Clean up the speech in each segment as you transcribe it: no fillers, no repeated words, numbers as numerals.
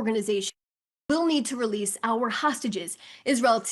organization will need to release our hostages. Israel's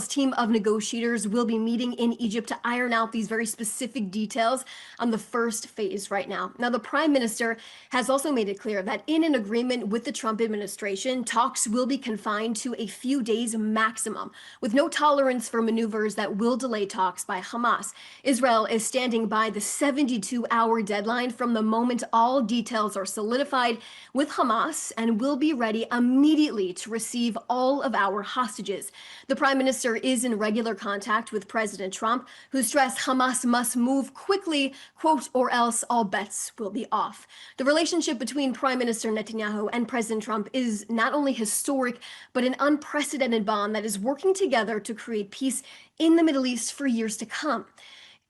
team of negotiators will be meeting in Egypt to iron out these very specific details on the first phase right now. Now, the prime minister has also made it clear that in an agreement with the Trump administration, talks will be confined to a few days maximum, with no tolerance for maneuvers that will delay talks by Hamas. Israel is standing by the 72-hour deadline from the moment all details are solidified with Hamas and will be ready immediately to receive all of our hostages. The prime minister is in regular contact with President Trump, who stressed Hamas must move quickly, quote, or else all bets will be off. The relationship between Prime Minister Netanyahu and President Trump is not only historic, but an unprecedented bond that is working together to create peace in the Middle East for years to come.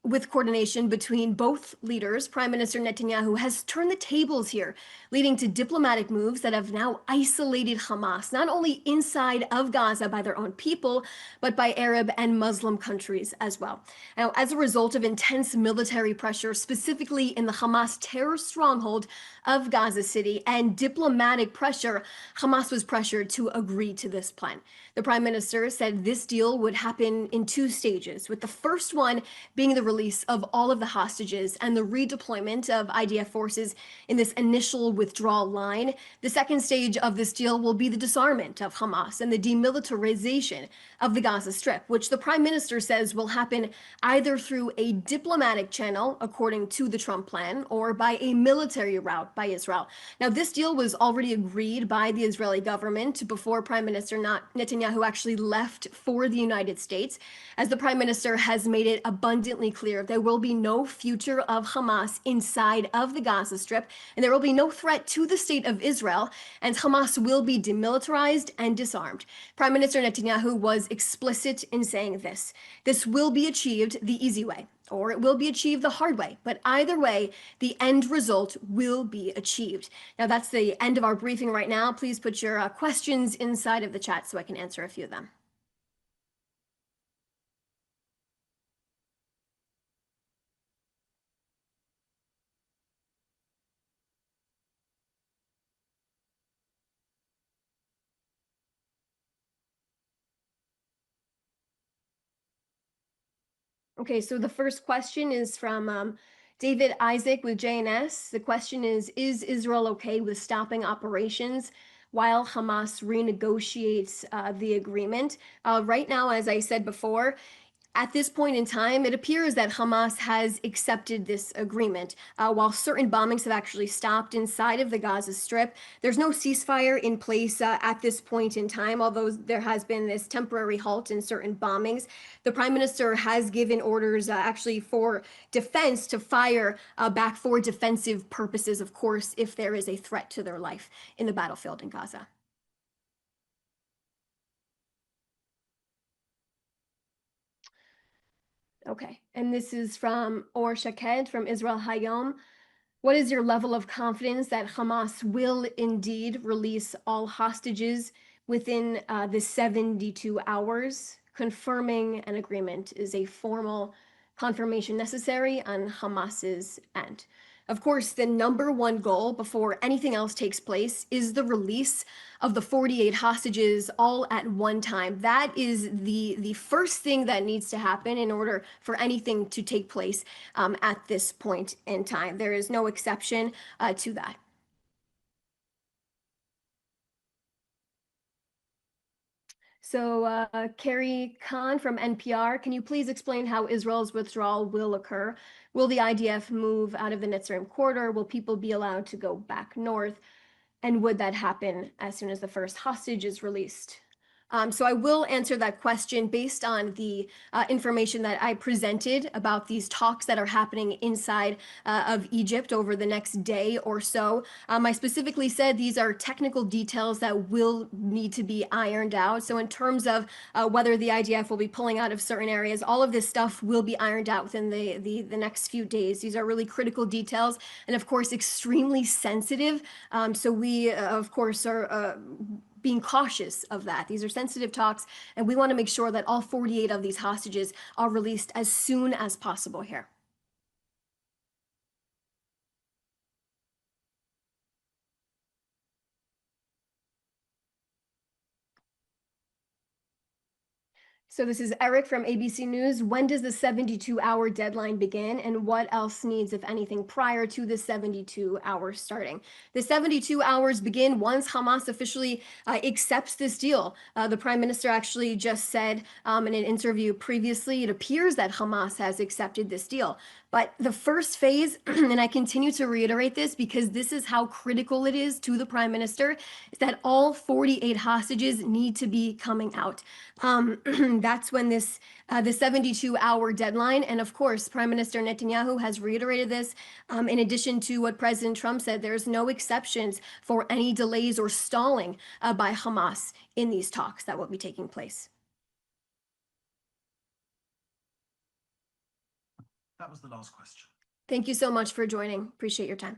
With coordination between both leaders, Prime Minister Netanyahu has turned the tables here, leading to diplomatic moves that have now isolated Hamas, not only inside of Gaza by their own people, but by Arab and Muslim countries as well. Now, as a result of intense military pressure, specifically in the Hamas terror stronghold of Gaza City, and diplomatic pressure, Hamas was pressured to agree to this plan. The Prime Minister said this deal would happen in two stages, with the first one being the release of all of the hostages and the redeployment of IDF forces in this initial withdrawal line. The second stage of this deal will be the disarmament of Hamas and the demilitarization of the Gaza Strip, which the Prime Minister says will happen either through a diplomatic channel, according to the Trump plan, or by a military route by Israel. Now, this deal was already agreed by the Israeli government before Prime Minister Netanyahu actually left for the United States. As the Prime Minister has made it abundantly clear, there will be no future of Hamas inside of the Gaza Strip, and there will be no threat to the state of Israel, and Hamas will be demilitarized and disarmed. Prime Minister Netanyahu was explicit in saying this. This will be achieved the easy way, or it will be achieved the hard way. But either way, the end result will be achieved. Now, that's the end of our briefing right now. Please put your questions inside of the chat so I can answer a few of them. Okay, so the first question is from David Isaac with JNS. The question is Israel okay with stopping operations while Hamas renegotiates the agreement? Right now, as I said before, at this point in time, it appears that Hamas has accepted this agreement. While certain bombings have actually stopped inside of the Gaza Strip, there's no ceasefire in place at this point in time, although there has been this temporary halt in certain bombings. The Prime Minister has given orders actually for defense to fire back for defensive purposes, of course, if there is a threat to their life in the battlefield in Gaza. Okay, and this is from Or Shaked from Israel Hayom. What is your level of confidence that Hamas will indeed release all hostages within the 72 hours? Confirming an agreement is a formal confirmation necessary on Hamas's end. Of course, the number one goal before anything else takes place is the release of the 48 hostages all at one time. That is the first thing that needs to happen in order for anything to take place at this point in time. There is no exception to that. So Carrie Khan from NPR, can you please explain how Israel's withdrawal will occur? Will the IDF move out of the Netzarim corridor? Will people be allowed to go back north? And would that happen as soon as the first hostage is released? So I will answer that question based on the information that I presented about these talks that are happening inside of Egypt over the next day or so. I specifically said these are technical details that will need to be ironed out. So in terms of whether the IDF will be pulling out of certain areas, all of this stuff will be ironed out within the next few days. These are really critical details and, of course, extremely sensitive. So we, of course, are being cautious of that. These are sensitive talks, and we want to make sure that all 48 of these hostages are released as soon as possible here. So this is Eric from ABC News. When does the 72-hour deadline begin, and what else needs, if anything, prior to the 72 hours starting? The 72 hours begin once Hamas officially accepts this deal. The prime minister actually just said in an interview previously, it appears that Hamas has accepted this deal. But the first phase, and I continue to reiterate this because this is how critical it is to the prime minister, is that all 48 hostages need to be coming out. That's when the 72-hour deadline, and of course, Prime Minister Netanyahu has reiterated this. In addition to what President Trump said, there's no exceptions for any delays or stalling by Hamas in these talks that will be taking place. That was the last question. Thank you so much for joining. Appreciate your time.